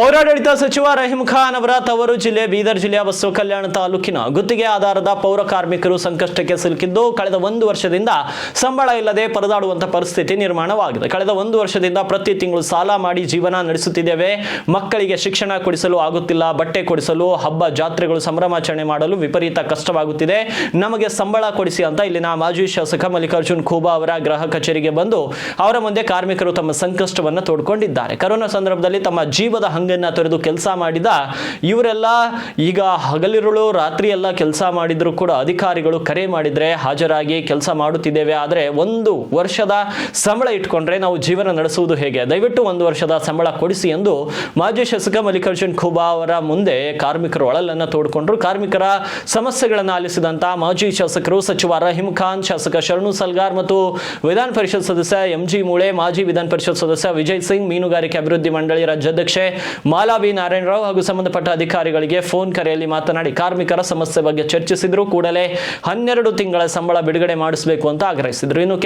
ಪೌರಾಡಳಿತ ಸಚಿವ ರಹೀಂ ಖಾನ್ ಅವರ ತವರು ಜಿಲ್ಲೆ ಬೀದರ್ ಜಿಲ್ಲೆಯ ಬಸವ ಕಲ್ಯಾಣ ತಾಲೂಕಿನ ಗುತ್ತಿಗೆ ಆಧಾರದ ಪೌರ ಕಾರ್ಮಿಕರು ಸಂಕಷ್ಟಕ್ಕೆ ಸಿಲುಕಿದ್ದು ಕಳೆದ 1 ವರ್ಷದಿಂದ ಸಂಬಳ ಇಲ್ಲದೆ ಪರದಾಡುವಂತ ಪರಿಸ್ಥಿತಿ ನಿರ್ಮಾಣವಾಗಿದೆ. ಕಳೆದ 1 ವರ್ಷದಿಂದ ಪ್ರತಿ ತಿಂಗಳು ಸಾಲ ಮಾಡಿ ಜೀವನ ನಡೆಸುತ್ತಿದ್ದೇವೆ. ಮಕ್ಕಳಿಗೆ ಶಿಕ್ಷಣ ಕೊಡಿಸಲು ಆಗುತ್ತಿಲ್ಲ, ಬಟ್ಟೆ ಕೊಡಿಸಲು, ಹಬ್ಬ ಜಾತ್ರೆಗಳು ಸಂಭ್ರಮಾಚರಣೆ ಮಾಡಲು ವಿಪರೀತ ಕಷ್ಟವಾಗುತ್ತಿದೆ. ನಮಗೆ ಸಂಬಳ ಕೊಡಿಸಿ ಅಂತ ಇಲ್ಲಿನ ಮಾಜಿ ಶಾಸಕ ಮಲ್ಲಿಕಾರ್ಜುನ್ ಖೂಬಾ ಅವರ ಗೃಹ ಕಚೇರಿಗೆ ಬಂದು ಅವರ ಮುಂದೆ ಕಾರ್ಮಿಕರು ತಮ್ಮ ಸಂಕಷ್ಟವನ್ನು ತೋಡ್ಕೊಂಡಿದ್ದಾರೆ. ಕೊರೋನಾ ಸಂದರ್ಭದಲ್ಲಿ ತಮ್ಮ ಜೀವದ ಹಂಗನ್ನ ತೊರೆದು ಕೆಲಸ ಮಾಡಿದ ಇವರೆಲ್ಲ ಈಗ ಹಗಲಿರುಳು ರಾತ್ರಿ ಎಲ್ಲ ಕೆಲಸ ಮಾಡಿದ್ರು ಕೂಡ ಅಧಿಕಾರಿಗಳು ಕರೆ ಮಾಡಿದ್ರೆ ಹಾಜರಾಗಿ ಕೆಲಸ ಮಾಡುತ್ತಿದ್ದೇವೆ, ಆದರೆ 1 ವರ್ಷದ ಸಂಬಳ ಇಟ್ಕೊಂಡ್ರೆ ನಾವು ಜೀವನ ನಡೆಸುವುದು ಹೇಗೆ? ದಯವಿಟ್ಟು 1 ವರ್ಷದ ಸಂಬಳ ಕೊಡಿಸಿ ಎಂದು ಮಾಜಿ ಶಾಸಕ ಮಲ್ಲಿಕಾರ್ಜುನ್ ಖೂಬಾ ಅವರ ಮುಂದೆ ಕಾರ್ಮಿಕರು ಒಳಲನ್ನ ತೋಡ್ಕೊಂಡ್ರು. ಕಾರ್ಮಿಕರ ಸಮಸ್ಯೆಗಳನ್ನು ಆಲಿಸಿದಂತ ಮಾಜಿ ಶಾಸಕರು ಸಚಿವ ರಹೀಂ ಖಾನ್, ಶಾಸಕ ಶರಣು ಸಲ್ಗಾರ್ ಮತ್ತು ವಿಧಾನ ಪರಿಷತ್ ಸದಸ್ಯ ಎಂಜಿ ಮೂಳೆ, ಮಾಜಿ ವಿಧಾನ ಪರಿಷತ್ ಸದಸ್ಯ ವಿಜಯ್ ಸಿಂಗ್, ಮೀನುಗಾರಿಕೆ ಅಭಿವೃದ್ಧಿ ಮಂಡಳಿ ರಾಜ್ಯಾಧ್ಯಕ್ಷೆ ಮಾಲಾ ಬಿ ನಾರಾಯಣರಾವ್ ಹಾಗೂ ಸಂಬಂಧಪಟ್ಟ ಅಧಿಕಾರಿಗಳಿಗೆ ಫೋನ್ ಕರೆಯಲ್ಲಿ ಮಾತನಾಡಿ ಕಾರ್ಮಿಕರ ಸಮಸ್ಯೆ ಬಗ್ಗೆ ಚರ್ಚಿಸಿದ್ರು. ಕೂಡಲೇ 12 ತಿಂಗಳ ಸಂಬಳ ಬಿಡುಗಡೆ ಮಾಡಿಸಬೇಕು ಅಂತ ಆಗ್ರಹಿಸಿದ್ರು. ಇನ್ನು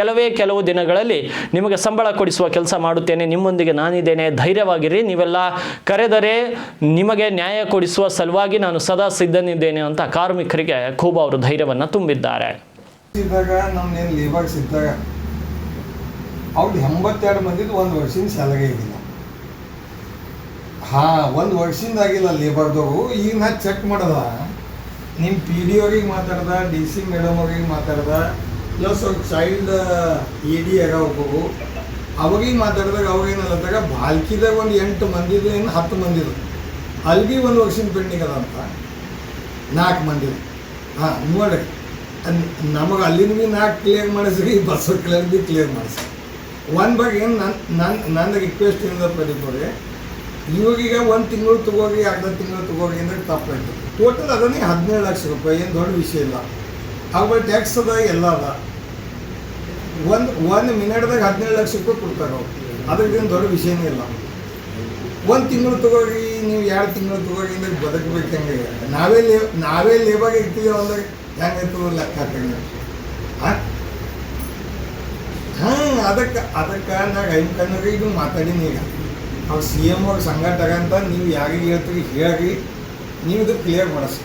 ಕೆಲವು ದಿನಗಳಲ್ಲಿ ನಿಮಗೆ ಸಂಬಳ ಕೊಡಿಸುವ ಕೆಲಸ ಮಾಡುತ್ತೇನೆ, ನಿಮ್ಮೊಂದಿಗೆ ನಾನಿದ್ದೇನೆ, ಧೈರ್ಯವಾಗಿರಿ, ನೀವೆಲ್ಲ ಕರೆದರೆ ನಿಮಗೆ ನ್ಯಾಯ ಕೊಡಿಸುವ ಸಲುವಾಗಿ ನಾನು ಸದಾ ಸಿದ್ಧನಿದ್ದೇನೆ ಅಂತ ಕಾರ್ಮಿಕರಿಗೆ ಖೂಬಾ ಅವರು ಧೈರ್ಯವನ್ನ ತುಂಬಿದ್ದಾರೆ. ಅವ್ರು 82 ಮಂದಿದು 1 ವರ್ಷದಿಂದ ಸ್ಯಾಲರಿ ಆಗಿಲ್ಲ. 1 ವರ್ಷದಿಂದ ಆಗಿಲ್ಲ ಲೇಬರ್ದವರು. ಈಗ ನಾ ಚೆಕ್ ಮಾಡದ, ನಿಮ್ಮ ಪಿ ಡಿ ಅವ್ರಿಗೆ ಮಾತಾಡ್ದ, ಡಿ ಸಿ ಮೇಡಮ್ ಅವ್ರಿಗೆ ಮಾತಾಡ್ದ, ಪ್ಲಸ್ ಅವ್ರ ಚೈಲ್ಡ್ ಎ ಡಿ ಆಗ ಹೋಗು ಅವ್ರಿಗೆ ಮಾತಾಡಿದಾಗ ಅವ್ರೇನಲ್ಲದಾಗ ಬಾಲ್ಕಿದಾಗ ಒಂದು 8 ಮಂದಿದು ಏನು 10 ಮಂದಿದು ಅಲ್ಲಿ ಭೀ 1 ವರ್ಷದಿಂದ ಪೆಂಡಿಂಗ್ ಅದ ಅಂತ 4 ಮಂದಿದು. ನೋಡ್ರಿ, ನಮಗೆ ಅಲ್ಲಿನ ಭೀ 4 ಕ್ಲಿಯರ್ ಮಾಡಿಸ್ರಿ, ಬಸ್ಸು ಕ್ಲಿಯರ್ ಭೀ ಕ್ಲಿಯರ್ ಮಾಡಿಸ್ರಿ. ಒಂದು ಬಗ್ಗೆ ಏನು ನನ್ನ ರಿಕ್ವೆಸ್ಟ್ ಏನಿದೆ ಪ್ರದೀಪ್ರಿಗೆ, ಇವಾಗೀಗ 1 ತಿಂಗಳು ತಗೋರಿ, ಅರ್ಧ ತಿಂಗಳು ತಗೋರಿ ಅಂದರೆ ತಪ್ಪಾಯ್ತು. ಟೋಟಲ್ ಅದನ್ನೇ 17 ಲಕ್ಷ ರೂಪಾಯಿ, ಏನು ದೊಡ್ಡ ವಿಷಯ ಇಲ್ಲ. ಅವಾಗ ಟ್ಯಾಕ್ಸ್ ಅದ, ಎಲ್ಲ ಅದ. ಒಂದು ಮಿನಿಟ್ದಾಗ 17 ಲಕ್ಷ ರೂಪಾಯಿ ಕೊಡ್ತಾರೆ ಅವ್ರು, ಅದ್ರದ್ದೇನು ದೊಡ್ಡ ವಿಷಯನೇ ಇಲ್ಲ. 1 ತಿಂಗಳು ತಗೋರಿ, ನೀವು 2 ತಿಂಗಳು ತಗೋರಿ ಅಂದ್ರೆ ಬದುಕಬೇಕು. ಹೆಂಗೆ ನಾವೇ ಲೇಬರ್ ಇರ್ತೀವಿ ಅಂದ್ರೆ ಹೆಂಗಾಯ್ತು ಲೆಕ್ಕ ಹಾಕಂಗೆ. ಅದಕ್ಕೆ ನಾ ರಹೀಂ ಖಾನ್ರಿಗೆ ಇದು ಮಾತಾಡೀನಿ. ಈಗ ಅವ್ರು ಸಿ ಎಮ್ ಅವ್ರ ಸಂಘಟ ಅಂತ ನೀವು ಯಾರಿಗೆ ಹೇಳ್ತೀರಿ ಹೇಳಿ, ನೀವು ಇದು ಕ್ಲಿಯರ್ ಮಾಡಿಸಿ.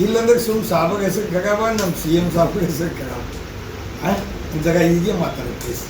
ಇಲ್ಲಾಂದ್ರೆ ಸಾಬಾಗ ಹೆಸರು ಕರಾಬ, ನಮ್ಮ ಸಿ ಎಮ್ ಸಾಬಾಗ ಹೆಸರು ಕರಾಬ. ಜಾಗ ಹೀಗೆ ಮಾತಾಡಿ ಪ್ಲೀಸ್.